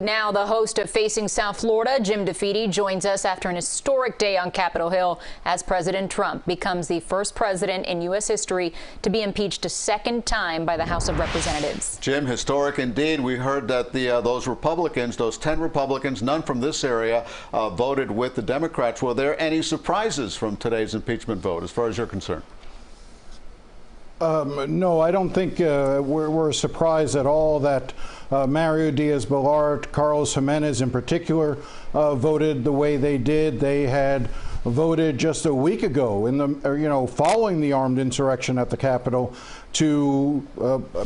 Now, the host of Facing South Florida, Jim DeFede, joins us after an historic day on Capitol Hill as President Trump becomes the first president in U.S. history to be impeached a second time by the House of Representatives. Jim, historic indeed. We heard that those Republicans, those 10 Republicans, none from this area, voted with the Democrats. Were there any surprises from today's impeachment vote, as far as you're concerned? No, I don't think we're surprised at all that Mario Diaz-Balart, Carlos Jimenez in particular, voted the way they did. They had voted just a week ago, in the following the armed insurrection at the Capitol, to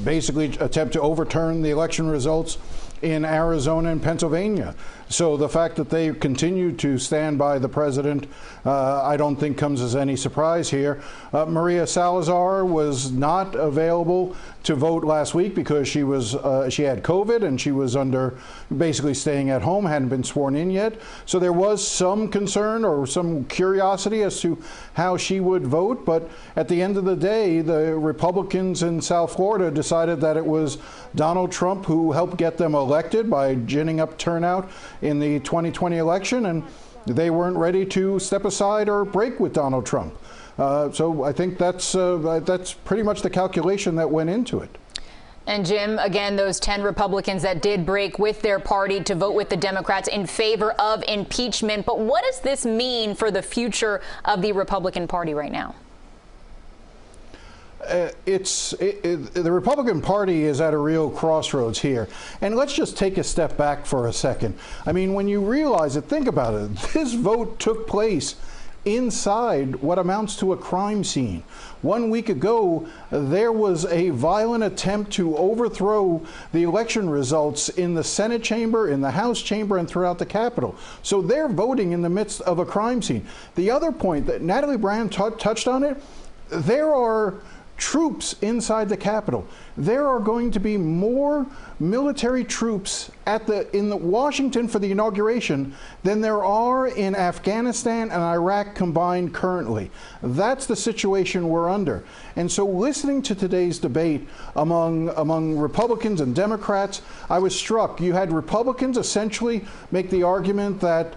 basically attempt to overturn the election results in Arizona and Pennsylvania. So the fact that they continue to stand by the president, I don't think comes as any surprise here. Maria Salazar was not available to vote last week because she had COVID and she was basically staying at home, hadn't been sworn in yet. So there was some concern or some curiosity as to how she would vote. But at the end of the day, the Republicans in South Florida decided that it was Donald Trump who helped get them elected by ginning up turnout in the 2020 election, and they weren't ready to step aside or break with Donald Trump. So I think that's pretty much the calculation that went into it. And Jim, again, those 10 Republicans that did break with their party to vote with the Democrats in favor of impeachment. But what does this mean for the future of the Republican Party right now? The Republican Party is at a real crossroads here. And let's just take a step back for a second. I mean, when you realize it, think about it. This vote took place inside what amounts to a crime scene. 1 week ago, there was a violent attempt to overthrow the election results in the Senate chamber, in the House chamber, and throughout the Capitol. So they're voting in the midst of a crime scene. The other point that Natalie Brand touched on it, there are troops inside the Capitol. There are going to be more military troops in Washington for the inauguration than there are in Afghanistan and Iraq combined currently. That's the situation we're under. And so listening to today's debate among Republicans and Democrats, I was struck. You had Republicans essentially make the argument that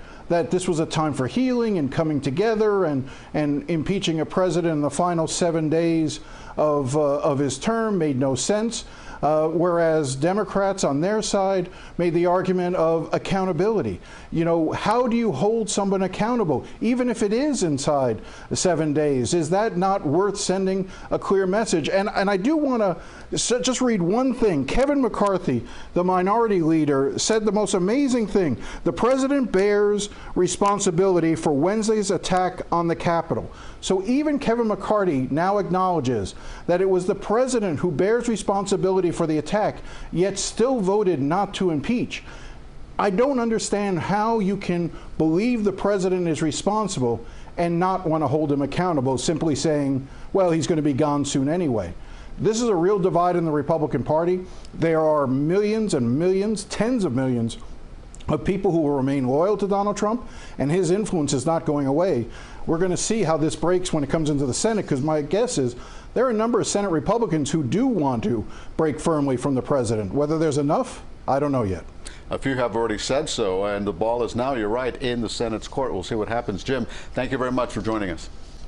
this was a time for healing and coming together and impeaching a president in the final 7 days of his term made no sense. Whereas Democrats on their side made the argument of accountability. You know, how do you hold someone accountable, even if it is inside 7 days? Is that not worth sending a clear message? And I do want to just read one thing. Kevin McCarthy, the minority leader, said the most amazing thing. The president bears responsibility for Wednesday's attack on the Capitol. So even Kevin McCarthy now acknowledges that it was the president who bears responsibility for the attack, yet still voted not to impeach. I don't understand how you can believe the president is responsible and not want to hold him accountable, simply saying, well, he's going to be gone soon anyway. This is a real divide in the Republican Party. There are millions and millions, tens of millions of people who will remain loyal to Donald Trump, and his influence is not going away. We're going to see how this breaks when it comes into the Senate, because my guess is there are a number of Senate Republicans who do want to break firmly from the president. Whether there's enough, I don't know yet. A few have already said so, and the ball is now, you're right, in the Senate's court. We'll see what happens. Jim, thank you very much for joining us.